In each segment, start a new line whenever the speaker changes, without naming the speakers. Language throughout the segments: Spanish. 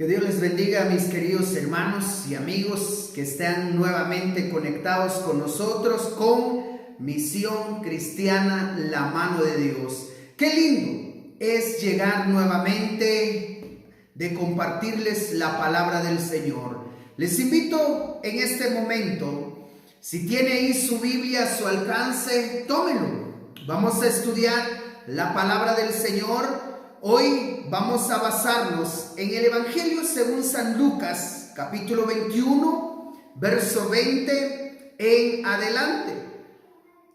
Que Dios les bendiga, mis queridos hermanos y amigos que están nuevamente conectados con nosotros con Misión Cristiana, la mano de Dios. Qué lindo es llegar nuevamente de compartirles la palabra del Señor. Les invito en este momento, si tiene ahí su Biblia a su alcance, tómenlo. Vamos a estudiar la palabra del Señor. Hoy vamos a basarnos en el Evangelio según San Lucas, capítulo 21, verso 20 en adelante.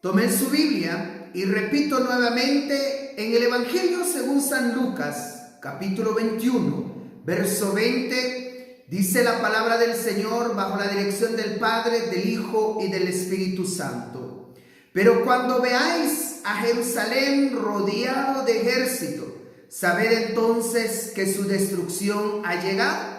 Tomen su Biblia y repito nuevamente, en el Evangelio según San Lucas, capítulo 21, verso 20, dice la palabra del Señor bajo la dirección del Padre, del Hijo y del Espíritu Santo. Pero cuando veáis a Jerusalén rodeado de ejército, sabed entonces que su destrucción ha llegado.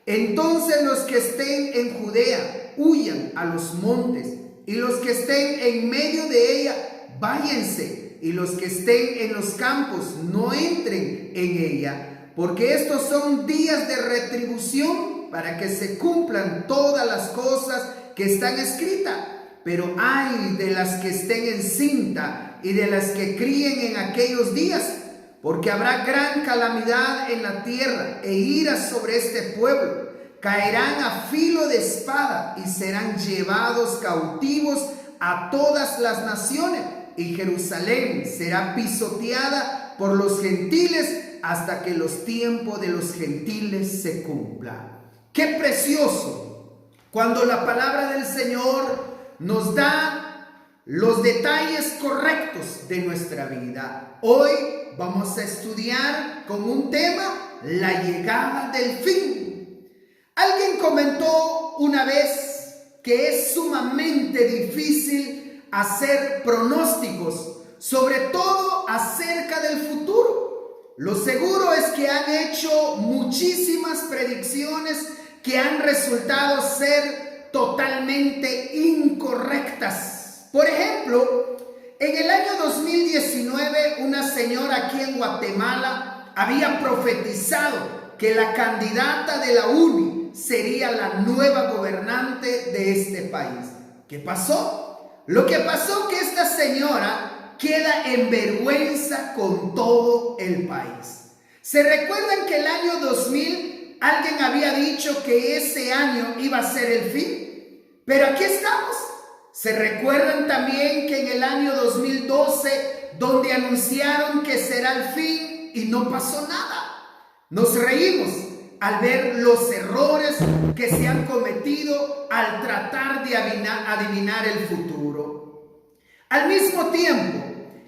Entonces los que estén en Judea huyan a los montes, y los que estén en medio de ella váyanse, y los que estén en los campos no entren en ella, porque estos son días de retribución para que se cumplan todas las cosas que están escritas. Pero ay de las que estén encinta y de las que críen en aquellos días, porque habrá gran calamidad en la tierra e ira sobre este pueblo. Caerán a filo de espada y serán llevados cautivos a todas las naciones. Y Jerusalén será pisoteada por los gentiles hasta que los tiempos de los gentiles se cumplan. ¡Qué precioso! Cuando la palabra del Señor nos da los detalles correctos de nuestra vida. Hoy vamos a estudiar con un tema, la llegada del fin. Alguien comentó una vez que es sumamente difícil hacer pronósticos, sobre todo acerca del futuro. Lo seguro es que han hecho muchísimas predicciones que han resultado ser totalmente incorrectas. Por ejemplo, en el año 2019, una señora aquí en Guatemala había profetizado que la candidata de la UNI sería la nueva gobernante de este país. ¿Qué pasó? Lo que pasó es que esta señora queda en vergüenza con todo el país. ¿Se recuerdan que el año 2000 alguien había dicho que ese año iba a ser el fin? Pero aquí estamos. ¿Se recuerdan también que en el año 2012, donde anunciaron que será el fin y no pasó nada? Nos reímos al ver los errores que se han cometido al tratar de adivinar el futuro. Al mismo tiempo,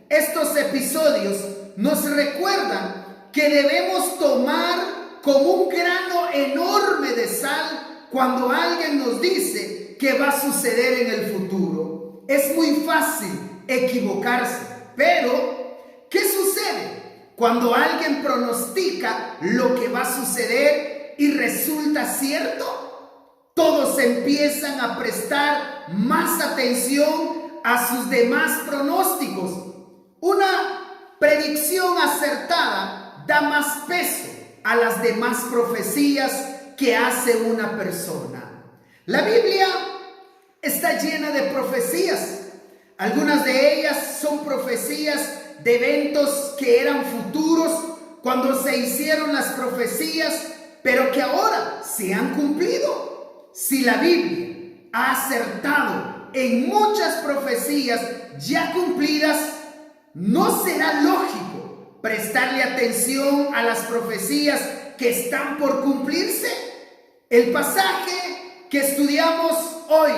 estos episodios nos recuerdan que debemos tomar como un grano enorme de sal cuando alguien nos dice que va a suceder en el futuro. Es muy fácil equivocarse, pero ¿qué sucede cuando alguien pronostica lo que va a suceder y resulta cierto? Todos empiezan a prestar más atención a sus demás pronósticos. Una predicción acertada da más peso a las demás profecías que hace una persona. La Biblia está llena de profecías. Algunas de ellas son profecías de eventos que eran futuros cuando se hicieron las profecías, pero que ahora se han cumplido. Si la Biblia ha acertado en muchas profecías ya cumplidas, ¿no será lógico prestarle atención a las profecías que están por cumplirse? El pasaje que estudiamos hoy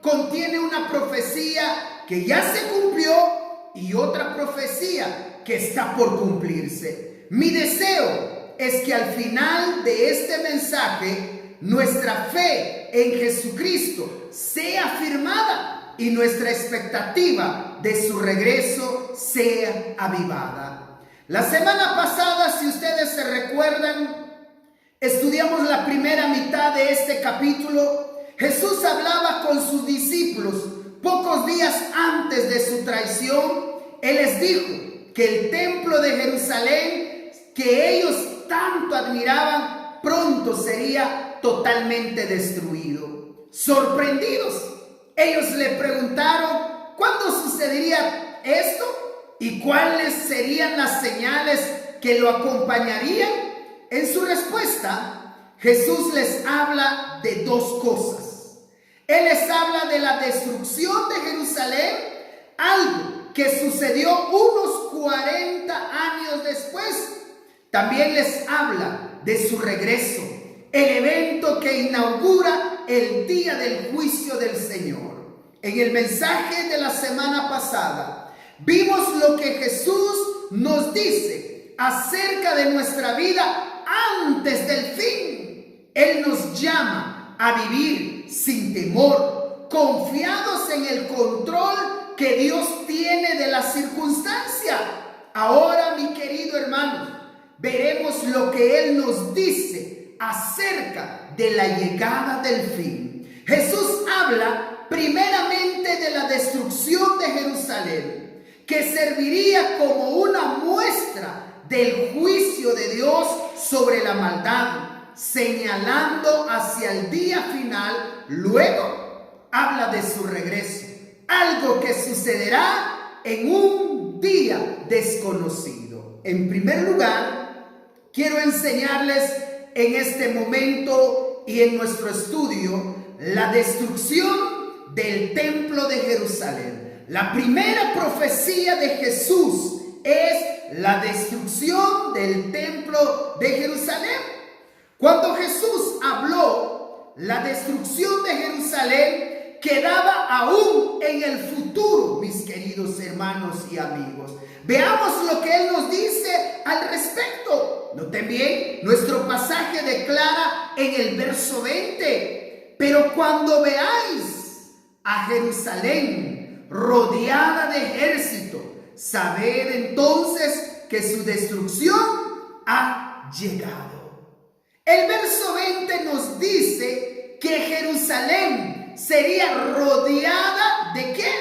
contiene una profecía que ya se cumplió y otra profecía que está por cumplirse. Mi deseo es que al final de este mensaje nuestra fe en Jesucristo sea afirmada y nuestra expectativa de su regreso sea avivada. La semana pasada, si ustedes se recuerdan, estudiamos la primera mitad de este capítulo. Jesús hablaba con sus discípulos pocos días antes de su traición. Él les dijo que el templo de Jerusalén, que ellos tanto admiraban, pronto pronto sería totalmente destruido. Sorprendidos, ellos le preguntaron cuándo sucedería esto y cuáles serían las señales que lo acompañarían. En su respuesta, Jesús les habla de dos cosas. Él les habla de la destrucción de Jerusalén, algo que sucedió unos 40 años después. También les habla de su regreso, el evento que inaugura el día del juicio del Señor. En el mensaje de la semana pasada, vimos lo que Jesús nos dice acerca de nuestra vida antes del fin. Él nos llama a vivir sin temor, confiados en el control que Dios tiene de la circunstancia. Ahora, mi querido hermano, veremos lo que Él nos dice acerca de la llegada del fin. Jesús habla primeramente de la destrucción de Jerusalén, que serviría como una muestra del juicio de Dios sobre la maldad, señalando hacia el día final. Luego habla de su regreso, algo que sucederá en un día desconocido. En primer lugar, quiero enseñarles en este momento y en nuestro estudio la destrucción del templo de Jerusalén. La primera profecía de Jesús es la destrucción del templo de Jerusalén. Cuando Jesús habló, la destrucción de Jerusalén quedaba aún en el futuro, mis queridos hermanos y amigos. Veamos lo que Él nos dice al respecto. Noten bien, nuestro pasaje declara en el verso 20: pero cuando veáis a Jerusalén rodeada de ejército, sabed entonces que su destrucción ha llegado. El verso 20 nos dice que Jerusalén sería rodeada ¿de qué?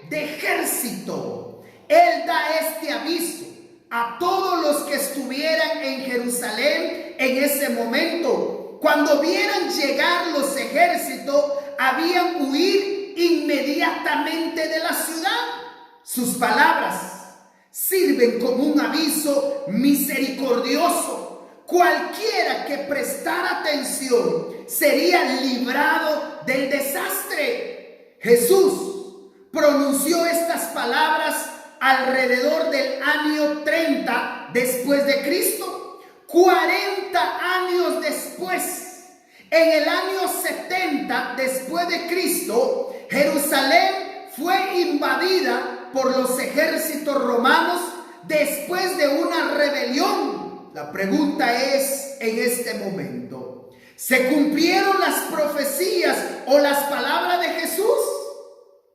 De ejército. Él da este aviso a todos los que estuvieran en Jerusalén en ese momento. Cuando vieran llegar los ejércitos, habían huir inmediatamente de la ciudad. Sus palabras sirven como un aviso misericordioso. Cualquiera que prestara atención sería librado del desastre. Jesús pronunció estas palabras alrededor del año 30 después de Cristo. 40 años después, en el año 70 después de Cristo, Jerusalén fue invadida por los ejércitos romanos después de una rebelión. La pregunta es en este momento: ¿se cumplieron las profecías o las palabras de Jesús?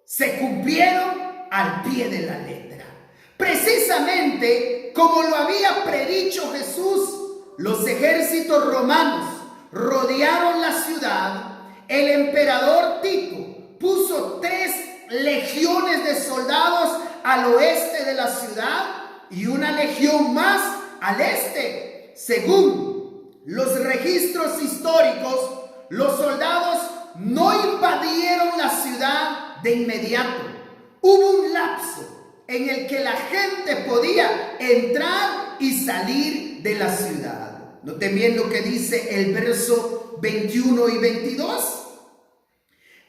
Se cumplieron al pie de la letra. Precisamente como lo había predicho Jesús, los ejércitos romanos rodearon la ciudad. El emperador Tito puso 3 legiones de soldados al oeste de la ciudad y una legión más al este. Según los registros históricos, los soldados no invadieron la ciudad de inmediato. Hubo un lapso en el que la gente podía entrar y salir de la ciudad. Noten bien lo que dice el verso 21 y 22.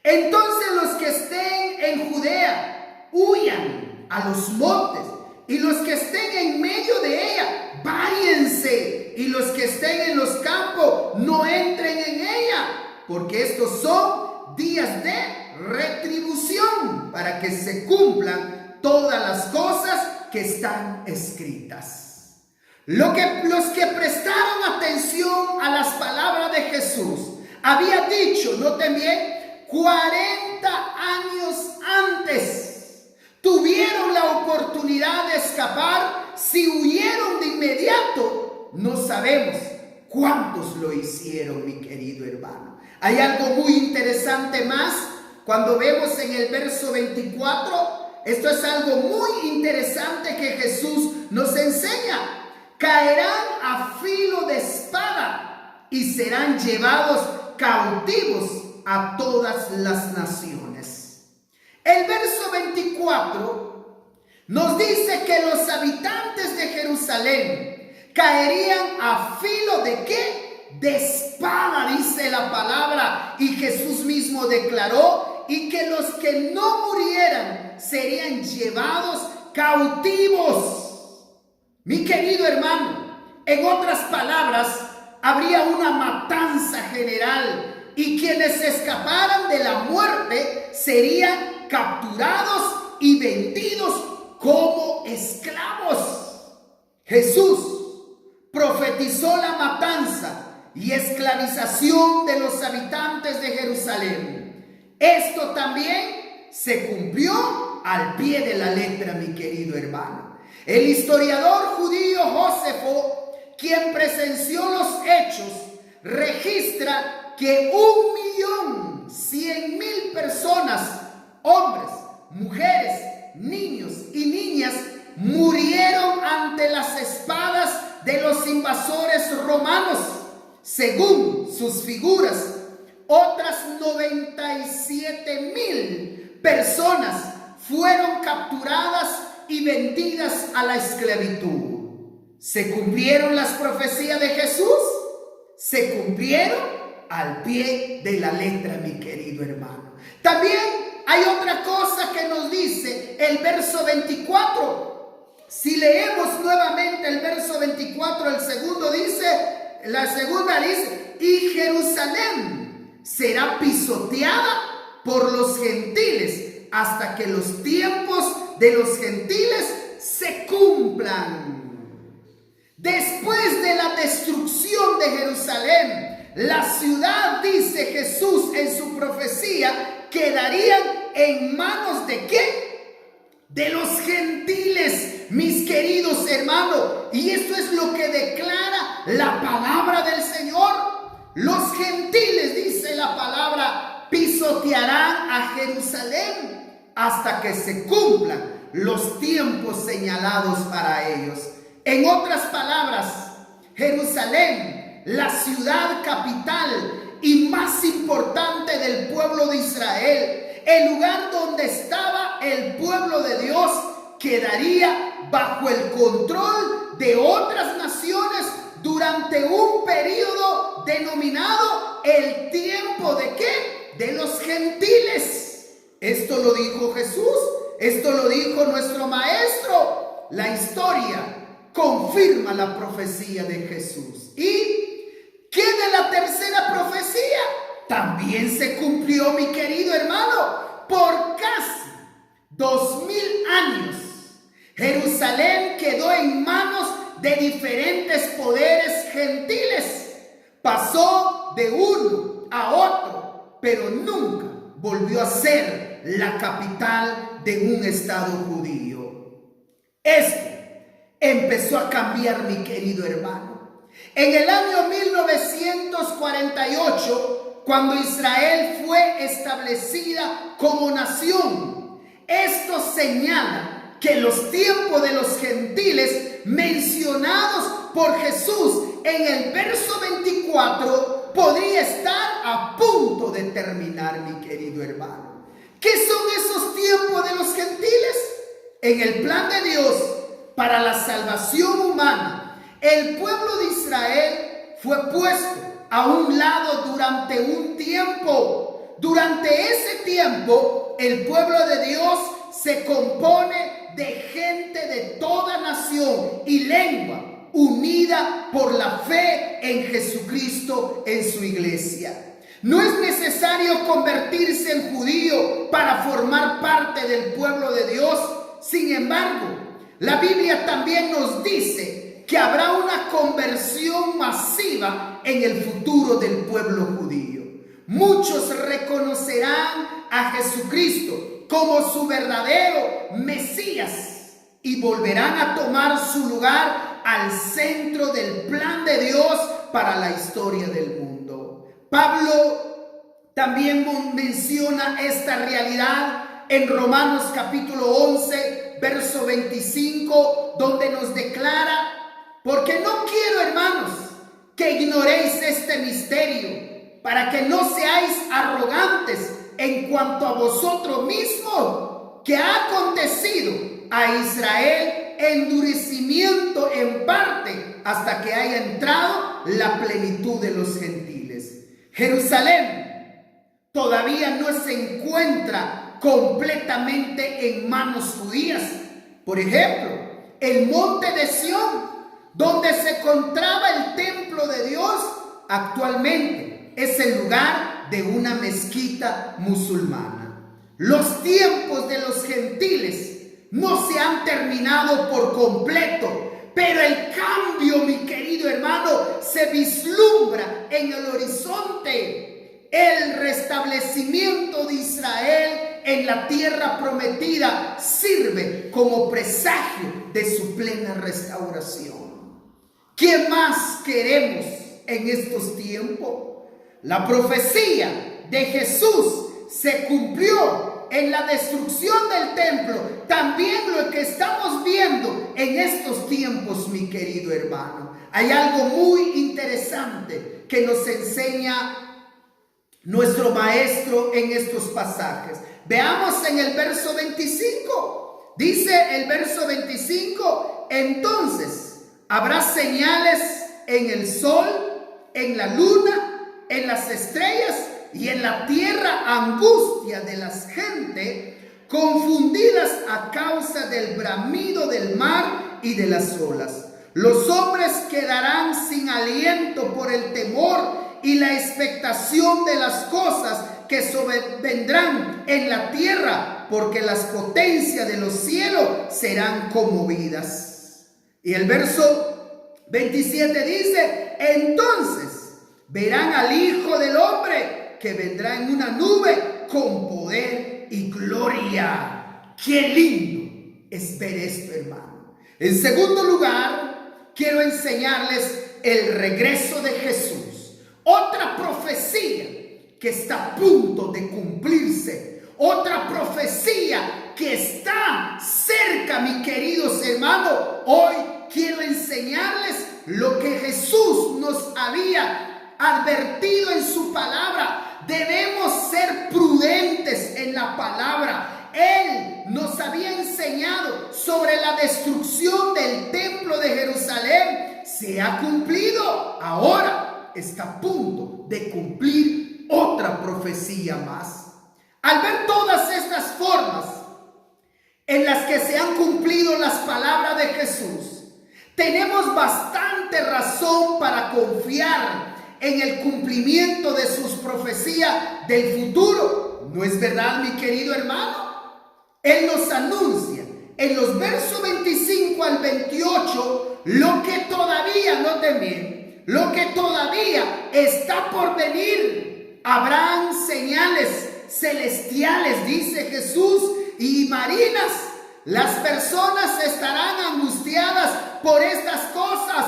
Entonces los que estén en Judea huyan a los montes, y los que estén en medio de ella váyanse, y los que estén en los campos no entren en ella, porque estos son días de retribución, para que se cumplan todas las cosas que están escritas. Los que prestaron atención a las palabras de Jesús había dicho, noten bien, 40 años antes tuvieron la oportunidad de escapar. Si huyeron de inmediato, no sabemos cuántos lo hicieron, mi querido hermano. Hay algo muy interesante más cuando vemos en el verso 24. Esto es algo muy interesante que Jesús nos enseña. Caerán a filo de espada y serán llevados cautivos a todas las naciones. El verso 24 nos dice que los habitantes de Jerusalén caerían a filo ¿de qué? De espada, dice la palabra, y Jesús mismo declaró, y que los que no murieran serían llevados cautivos. Mi querido hermano, en otras palabras, habría una matanza general y quienes escaparan de la muerte serían capturados y vendidos como esclavos. Jesús profetizó la matanza y esclavización de los habitantes de Jerusalén. Esto también se cumplió al pie de la letra, mi querido hermano. El historiador judío Jósefo, quien presenció los hechos, registra que 1.100.000 personas, hombres, mujeres, niños y niñas, murieron ante las espadas de los invasores romanos. Según sus figuras, otras 97.000 personas fueron capturadas y vendidas a la esclavitud. ¿Se cumplieron las profecías de Jesús? Se cumplieron al pie de la letra, mi querido hermano. También hay otra cosa que nos dice el verso 24. Si leemos nuevamente el verso 24, la segunda dice, y Jerusalén será pisoteada por los gentiles hasta que los tiempos de los gentiles se cumplan. Después de la destrucción de Jerusalén, la ciudad, dice Jesús en su profecía, quedarían en manos ¿de qué? De los gentiles, mis queridos hermanos. Y esto es lo que declara la palabra del Señor. Los gentiles, dice la palabra, pisotearán a Jerusalén hasta que se cumplan los tiempos señalados para ellos. En otras palabras, Jerusalén, la ciudad capital y más importante del pueblo de Israel, el lugar donde estaba el pueblo de Dios, quedaría bajo el control de otras naciones durante un periodo denominado el tiempo ¿de qué? De los gentiles. Esto lo dijo Jesús, esto lo dijo nuestro maestro. La historia confirma la profecía de Jesús. ¿Y qué de la tercera profecía? También se cumplió, mi querido hermano, por casi 2000 años. Jerusalén quedó en manos de diferentes poderes gentiles. Pasó de uno a otro, pero nunca volvió a ser la capital de un estado judío. Esto empezó a cambiar, mi querido hermano. En el año 1948, cuando Israel fue establecida como nación, esto señala que los tiempos de los gentiles mencionados por Jesús en el verso 24 podría estar a punto de terminar, mi querido hermano. ¿Qué son esos tiempos de los gentiles? En el plan de Dios para la salvación humana, el pueblo de Israel fue puesto a un lado durante un tiempo. Durante ese tiempo, el pueblo de Dios se compone de gente de toda nación y lengua, unida por la fe en Jesucristo en su iglesia. No es necesario convertirse en judío para formar parte del pueblo de Dios. Sin embargo, la Biblia también nos dice que habrá una conversión masiva en el futuro del pueblo judío. Muchos reconocerán a Jesucristo como su verdadero Mesías y volverán a tomar su lugar al centro del plan de Dios para la historia del mundo. Pablo también menciona esta realidad en Romanos capítulo 11, verso 25, donde nos declara: porque no quiero, hermanos, que ignoréis este misterio, para que no seáis arrogantes en cuanto a vosotros mismos, que ha acontecido a Israel endurecimiento en parte hasta que haya entrado la plenitud de los gentiles. Jerusalén todavía no se encuentra completamente en manos judías. Por ejemplo, el monte de Sión, donde se encontraba el templo de Dios, actualmente es el lugar de una mezquita musulmana. Los tiempos de los gentiles no se han terminado por completo, pero el cambio, mi querido hermano, se vislumbra en el horizonte. El restablecimiento de Israel en la tierra prometida sirve como presagio de su plena restauración. ¿Qué más queremos en estos tiempos? La profecía de Jesús se cumplió en la destrucción del templo. También lo que estamos viendo en estos tiempos, mi querido hermano. Hay algo muy interesante que nos enseña nuestro maestro en estos pasajes. Veamos en el verso 25. Dice el verso 25: entonces habrá señales en el sol, en la luna, en las estrellas y en la tierra angustia de las gentes, confundidas a causa del bramido del mar y de las olas. Los hombres quedarán sin aliento por el temor y la expectación de las cosas que sobrevendrán en la tierra, porque las potencias de los cielos serán conmovidas. Y el verso 27 dice: entonces verán al Hijo del Hombre que vendrá en una nube con poder y gloria. ¡Qué lindo es ver esto, hermano! En segundo lugar, quiero enseñarles el regreso de Jesús. Otra profecía que está a punto de cumplirse. Otra profecía que está cerca, mis queridos hermanos. Hoy quiero enseñarles lo que Jesús nos había advertido en su palabra. Debemos ser prudentes en la palabra. Él nos había enseñado sobre la destrucción del templo de Jerusalén. Se ha cumplido. Ahora está a punto de cumplir otra profecía más. Al ver todas estas formas en las que se han cumplido las palabras de Jesús, tenemos bastante razón para confiar en el cumplimiento de sus profecías del futuro. ¿No es verdad, mi querido hermano? Él nos anuncia en los versos 25 al 28 lo que todavía, noten bien, lo que todavía está por venir. Habrán señales celestiales, dice Jesús, y marinas. Las personas estarán angustiadas por estas cosas.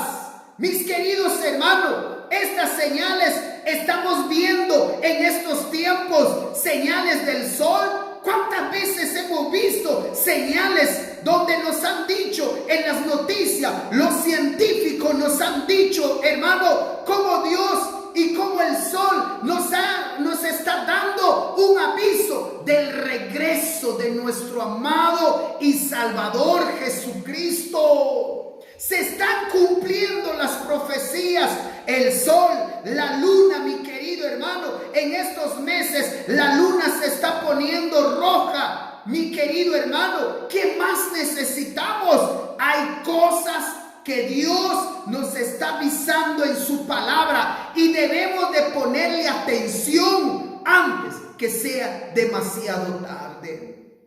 Mis queridos hermanos, estas señales estamos viendo en estos tiempos. Señales del sol. ¿Cuántas veces hemos visto señales donde nos han dicho en las noticias, los científicos nos han dicho, hermano, cómo Dios y cómo el sol nos está dando un aviso del regreso de nuestro amado y Salvador Jesucristo? Se están cumpliendo las profecías. El sol, la luna, mi querido hermano, en estos meses la luna se está poniendo roja. Mi querido hermano, ¿qué más necesitamos? Hay cosas que Dios nos está avisando en su palabra y debemos de ponerle atención antes que sea demasiado tarde.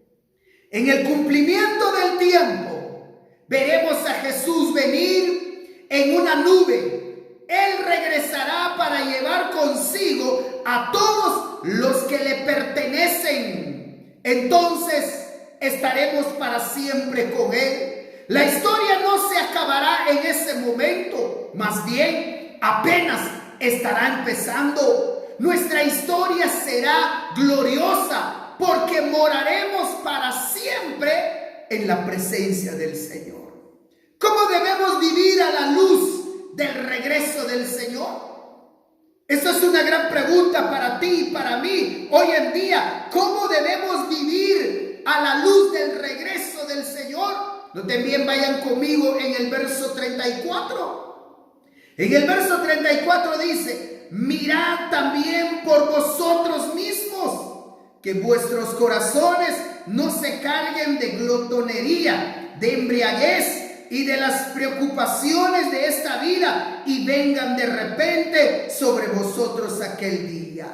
En el cumplimiento del tiempo, veremos a Jesús venir en una nube. Él regresará para llevar consigo a todos los que le pertenecen. Entonces estaremos para siempre con Él. La historia no se acabará en ese momento, más bien apenas estará empezando. Nuestra historia será gloriosa porque moraremos para siempre en la presencia del Señor. ¿Cómo debemos vivir a la luz del regreso del Señor? Esto es una gran pregunta para ti y para mí hoy en día. ¿Cómo debemos vivir a la luz del regreso del Señor? Noten bien, vayan conmigo en el verso 34. En el verso 34 dice: mirad también por vosotros mismos, que vuestros corazones no se carguen de glotonería, de embriaguez y de las preocupaciones de esta vida, y vengan de repente sobre vosotros aquel día.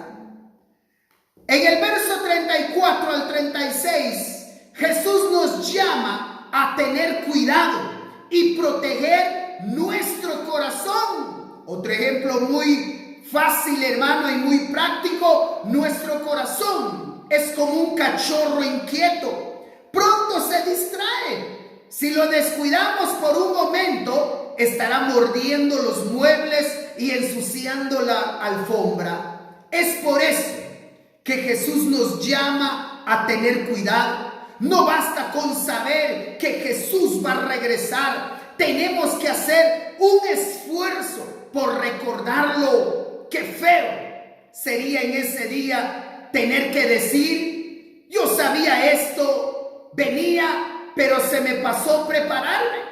En el verso 34 al 36, Jesús nos llama a tener cuidado y proteger nuestro corazón. Otro ejemplo muy fácil, hermano, y muy práctico: nuestro corazón es como un cachorro inquieto, pronto se distrae. Si lo descuidamos por un momento, estará mordiendo los muebles y ensuciando la alfombra. Es por eso que Jesús nos llama a tener cuidado. No basta con saber que Jesús va a regresar. Tenemos que hacer un esfuerzo por recordarlo. Qué feo sería en ese día tener que decir: yo sabía esto, venía, pero se me pasó prepararme.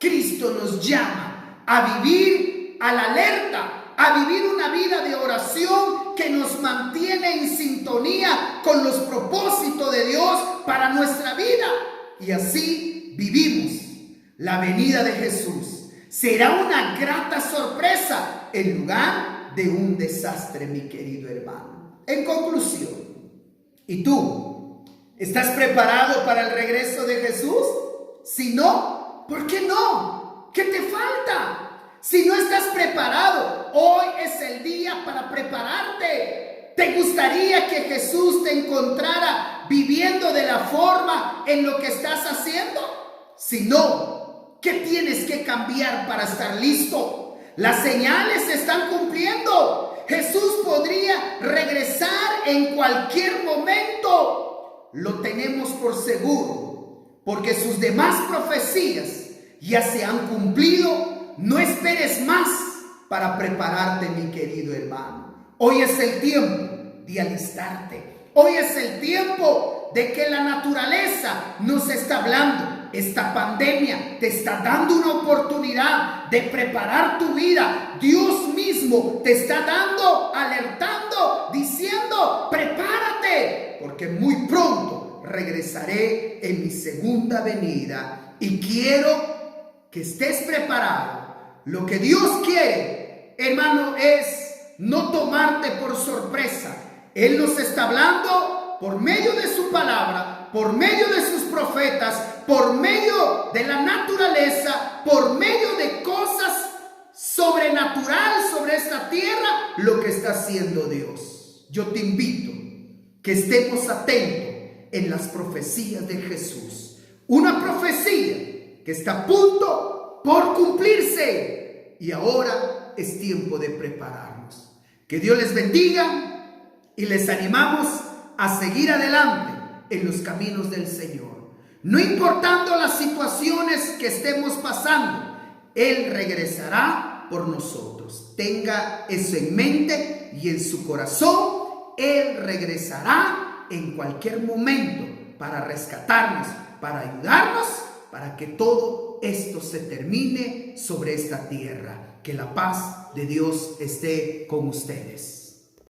Cristo nos llama a vivir a la alerta, a vivir una vida de oración que nos mantiene en sintonía con los propósitos de Dios para nuestra vida. Y así vivimos la venida de Jesús. Será una grata sorpresa en lugar de un desastre, mi querido hermano. En conclusión, ¿y tú? ¿Estás preparado para el regreso de Jesús? Si no, ¿por qué no? ¿Qué te falta? Si no estás preparado, hoy es el día para prepararte. ¿Te gustaría que Jesús te encontrara viviendo de la forma en lo que estás haciendo? Si no, ¿qué tienes que cambiar para estar listo? Las señales se están cumpliendo. Jesús podría regresar en cualquier momento. Lo tenemos por seguro, porque sus demás profecías ya se han cumplido. No esperes más para prepararte, mi querido hermano. Hoy es el tiempo de alistarte. Hoy es el tiempo de que la naturaleza nos está hablando. Esta pandemia te está dando una oportunidad de preparar tu vida. Dios mismo te está dando, alertando, diciendo: prepárate, porque muy pronto regresaré en mi segunda venida y quiero que estés preparado. Lo que Dios quiere, hermano, es no tomarte por sorpresa. Él nos está hablando por medio de su palabra, por medio de sus profetas, por medio de la naturaleza, por medio de cosas sobrenaturales sobre esta tierra, lo que está haciendo Dios. Yo te invito que estemos atentos en las profecías de Jesús. Una profecía que está a punto por cumplirse, y ahora es tiempo de prepararnos. Que Dios les bendiga y les animamos a seguir adelante en los caminos del Señor. No importando las situaciones que estemos pasando, Él regresará por nosotros. Tenga eso en mente y en su corazón. Él regresará en cualquier momento para rescatarnos, para ayudarnos, para que todo esto se termine sobre esta tierra. Que la paz de Dios esté con ustedes.